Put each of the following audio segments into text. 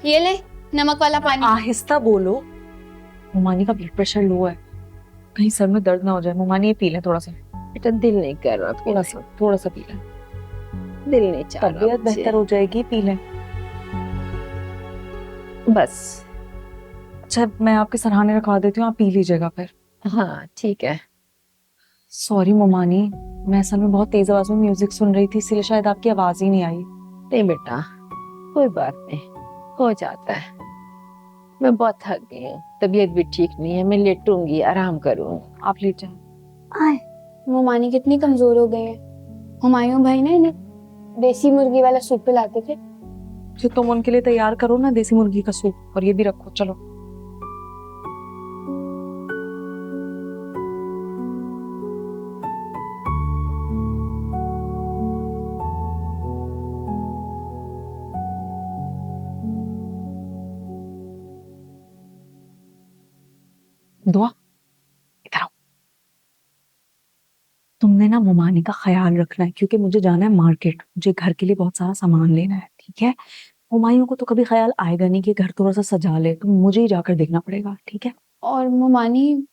ये ले नमक वाला पानी। आहिस्ता बोलो, मोमानी का ब्लड प्रेशर लो है, कहीं सर में दर्द ना हो जाए। मोमानी ये पी ले थोड़ा सा। बेटा दिल नहीं कर रहा, थोड़ा सा पी ले, दिल नहीं चाह रहा, तबीयत बेहतर हो जाएगी, पी ले। बस। अच्छा मैं आपके सराहने रखवा देती हूँ, आप पी लीजिएगा फिर। हाँ ठीक है। सॉरी मोमानी, मैं असल में बहुत तेज आवाज में म्यूजिक सुन रही थी, इसलिए शायद आपकी आवाज ही नहीं आई। नहीं बेटा कोई बात नहीं, हो जाता है। मैं बहुत थक गई हूँ, तबीयत भी ठीक नहीं है, मैं लेटूंगी, आराम करूंगी। आप लेट जाए। आए मोमानी कितनी कमजोर हो गई है। हुमायूं भाई ने इन्हें देसी मुर्गी वाला सूप पिलाते थे। जो तुम उनके लिए तैयार करो ना देसी मुर्गी का सूप, और ये भी रखो। चलो दुआ, इधर आओ। तुमने ना मोमानी का ख्याल रखना है, क्योंकि मुझे जाना है मार्केट, मुझे घर के लिए बहुत सारा सामान लेना है, ठीक है? हुमायूं को तो कभी ख्याल आएगा नहीं कि घर थोड़ा सा सजा ले, तो मुझे ही जाकर देखना पड़ेगा, ठीक है? और मोमानी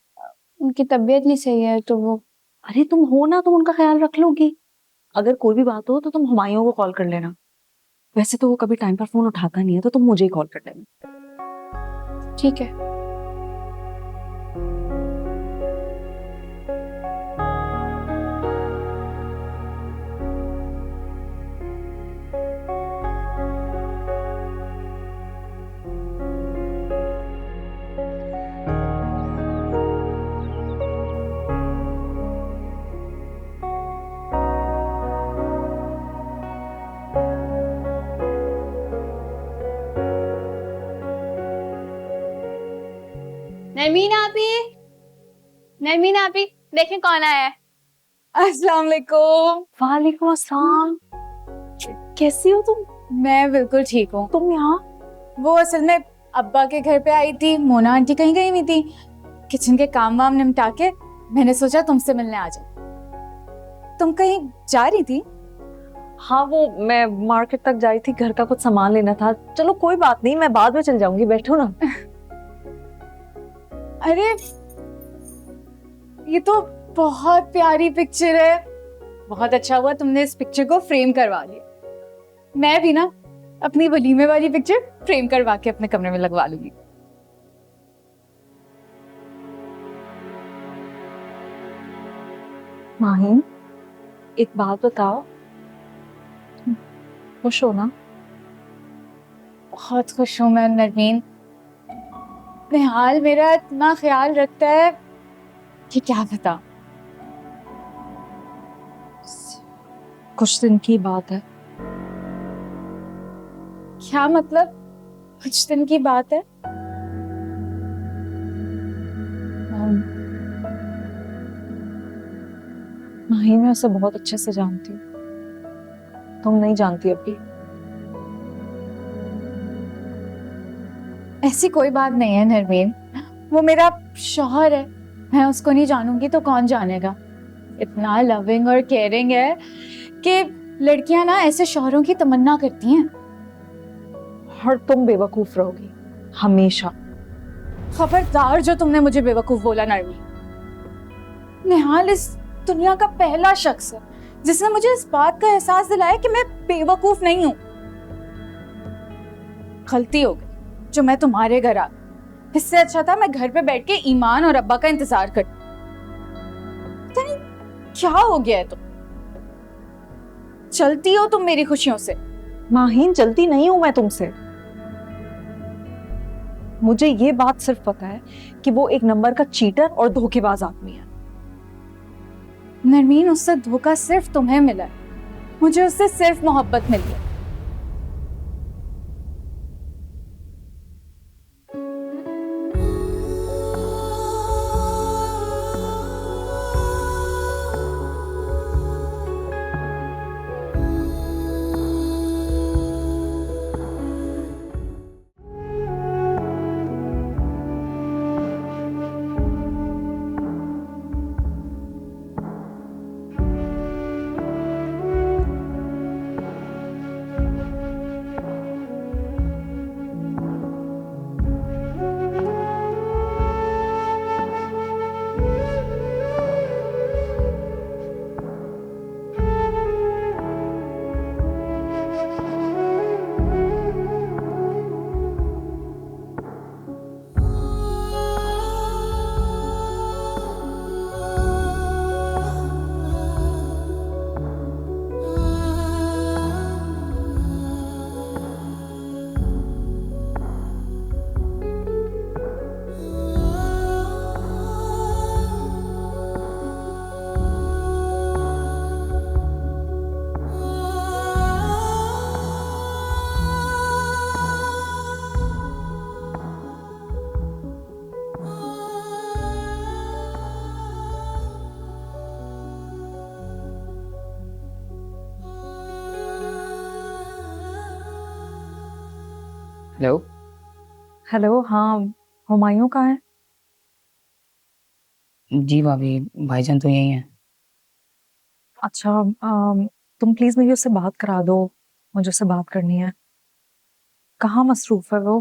उनकी तबीयत नहीं सही है तो वो। अरे तुम हो ना, तुम उनका ख्याल रख लोगी। अगर कोई भी बात हो तो तुम हुमायूं को कॉल कर लेना। वैसे तो वो कभी टाइम पर फोन उठाता नहीं है, तो तुम मुझे ही कॉल कर लेना। ठीक है। नरमीन आपी, नरमीन आपी, देखें कौन आया है। अस्सलाम वालेकुम। वालेकुम अस्सलाम। कैसी हो तुम? मैं बिल्कुल ठीक हूँ। तुम यहाँ? वो असल में अब्बा के घर पे आई थी, मोना आंटी कहीं गई हुई थी, किचन के काम वाम निपटा के मैंने सोचा तुमसे मिलने आ जाऊं। तुम कहीं जा रही थी? हाँ वो मैं मार्केट तक जा रही थी, घर का कुछ सामान लेना था। चलो कोई बात नहीं, मैं बाद में चल जाऊंगी, बैठो ना। अरे ये तो बहुत प्यारी पिक्चर है, बहुत अच्छा हुआ तुमने इस पिक्चर को फ्रेम करवा लिया। मैं भी ना अपनी वलीमे वाली पिक्चर फ्रेम करवा के अपने कमरे में लगवा लूंगी। माहिन, एक बात बताओ, खुश हो ना? बहुत खुश हूँ मैं नरमीन। निहाल मेरा इतना ख्याल रखता है कि क्या बता। कुछ दिन की बात है। क्या मतलब कुछ दिन की बात है? माहिन मैं उसे बहुत अच्छे से जानती हूँ, तुम नहीं जानती अभी। ऐसी कोई बात नहीं है नरमीन, वो मेरा शौहर है, मैं उसको नहीं जानूंगी तो कौन जानेगा। इतना लविंग और केयरिंग है कि लड़कियां ना ऐसे शौहरों की तमन्ना करती हैं। और तुम बेवकूफ रहोगी हमेशा। खबरदार जो तुमने मुझे बेवकूफ बोला नरमीन। निहाल इस दुनिया का पहला शख्स है जिसने मुझे इस बात का एहसास दिलाया कि मैं बेवकूफ नहीं हूं। गलती हो गई जो मैं तुम्हारे घर आ गई। इससे अच्छा था मैं घर पे बैठ के ईमान और अब्बा का इंतजार करती। पता नहीं क्या हो गया है, तुम चलती हो तुम मेरी खुशियों से। माहिन चलती नहीं हूं मैं तुमसे, मुझे ये बात सिर्फ पता है कि वो एक नंबर का चीटर और धोखेबाज आदमी है। नरमीन उससे धोखा सिर्फ तुम्हें मिला है, मुझे उससे सिर्फ मोहब्बत मिली है। हेलो। हेलो, हाँ, हुमायूं कहाँ है? जी भाभी, भाईजान तो यही हैं। अच्छा, तुम प्लीज मेरी उससे बात करा दो, मुझे उससे बात करनी है। कहाँ मसरूफ है वो?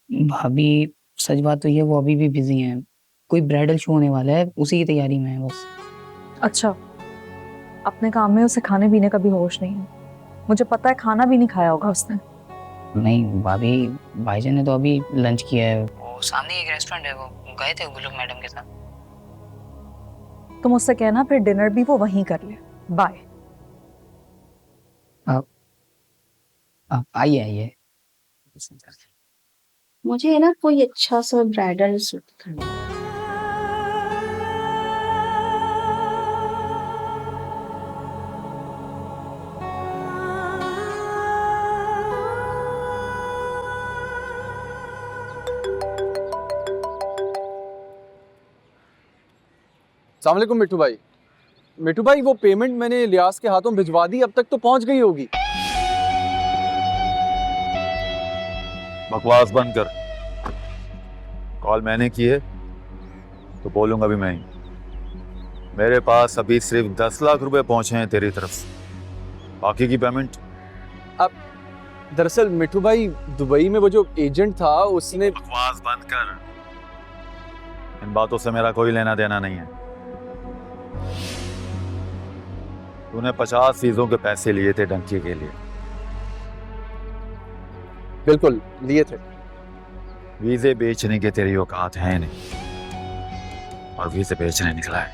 भाभी सच बात तो ये, वो अभी भी बिजी हैं। कोई ब्राइडल शो होने वाला है, उसी की तैयारी में है बस। अच्छा, अपने काम में उसे खाने पीने का भी होश नहीं है। मुझे पता है खाना भी नहीं खाया होगा उसने। नहीं भाभी, भाईजान ने तो अभी लंच किया है। वो सामने एक रेस्टोरेंट है, वो गए थे गुल्लू मैडम के साथ। तुम उससे कहना फिर डिनर भी वो वहीं कर ले। बाय। आप आइए आइए। मुझे ना कोई अच्छा सा ब्राइडल सूट करना है। अस्सलाम वालेकुम मिट्टू भाई। मिट्टू भाई, वो पेमेंट मैंने लियास के हाथों भिजवा दी, अब तक तो पहुंच गई होगी। बकवास बंद कर। कॉल मैंने की है तो बोलूंगा भी मैं ही। मेरे पास अभी सिर्फ 10 लाख रुपए पहुंचे हैं तेरी तरफ से, बाकी की पेमेंट। दरअसल मिट्टू भाई, दुबई में वो जो एजेंट था उसने। बकवास बंद कर। इन बातों से मेरा कोई लेना देना नहीं है। तूने 50 चीजों के पैसे लिए थे डंकी के लिए। बिल्कुल लिए थे। वीजे बेचने के तेरी औकात है नहीं, और वीजे बेचने निकला है।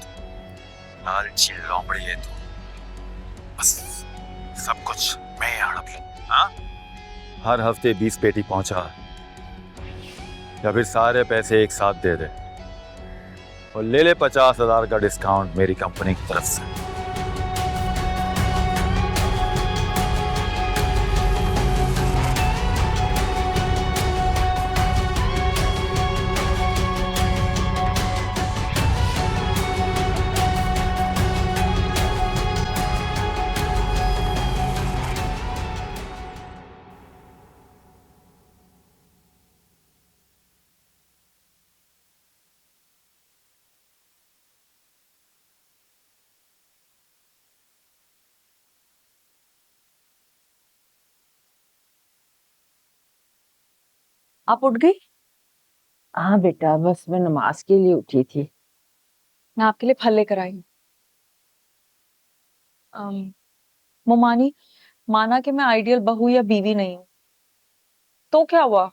लालची लोमड़ी है तू। बस सब कुछ मैं ही हड़प लूं। हाँ, हर हफ्ते 20 पेटी पहुंचा, या फिर सारे पैसे एक साथ दे दे और ले ले 50,000 का डिस्काउंट मेरी कंपनी की तरफ से। आप उठ गई? हाँ बेटा, बस मैं नमाज के लिए उठी थी। मैं आपके लिए फल लेकर आई हूँ। मोमानी, माना कि मैं आइडियल बहू या बीवी नहीं हूँ, तो क्या हुआ?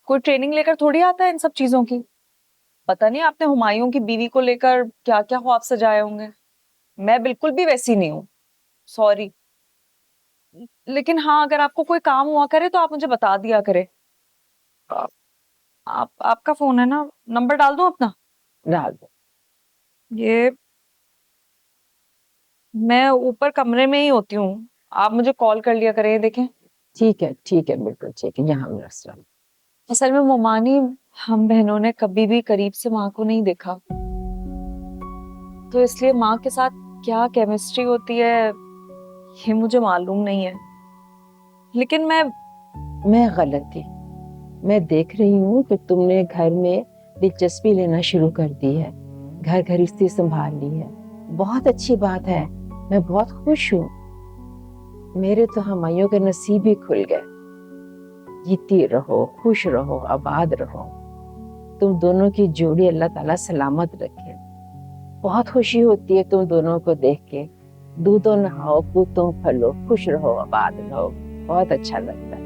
कोई ट्रेनिंग लेकर थोड़ी आता है इन सब चीजों की। पता नहीं आपने हुमायूं की बीवी को लेकर क्या क्या ख्वाब सजाए होंगे। मैं बिल्कुल भी वैसी नहीं हूँ, सॉरी। लेकिन हाँ, अगर आपको कोई काम हुआ करे तो आप मुझे बता दिया करे। आपका फोन है ना? नंबर डाल दूं अपना? डाल दो। ये मैं ऊपर कमरे में ही होती हूँ, आप मुझे कॉल कर लिया करें। देखें, ठीक है बिल्कुल ठीक है, यहाँ रख लो। असल में मोमानी, हम बहनों ने कभी भी करीब से माँ को नहीं देखा, तो इसलिए माँ के साथ क्या केमिस्ट्री होती है ये मुझे मालूम नहीं है। लेकिन मैं गलत थी। मैं देख रही हूँ कि तुमने घर में दिलचस्पी लेना शुरू कर दी है, घर गृहस्थी संभाल ली है। बहुत अच्छी बात है, मैं बहुत खुश हूँ। मेरे तो हुमायूं के नसीब ही खुल गए। जीती रहो, खुश रहो, आबाद रहो। तुम दोनों की जोड़ी अल्लाह ताला सलामत रखे। बहुत खुशी होती है तुम दोनों को देख के। दूधो नहाओ, पूतों फलो, खुश रहो, आबाद रहो। बहुत अच्छा लगता है।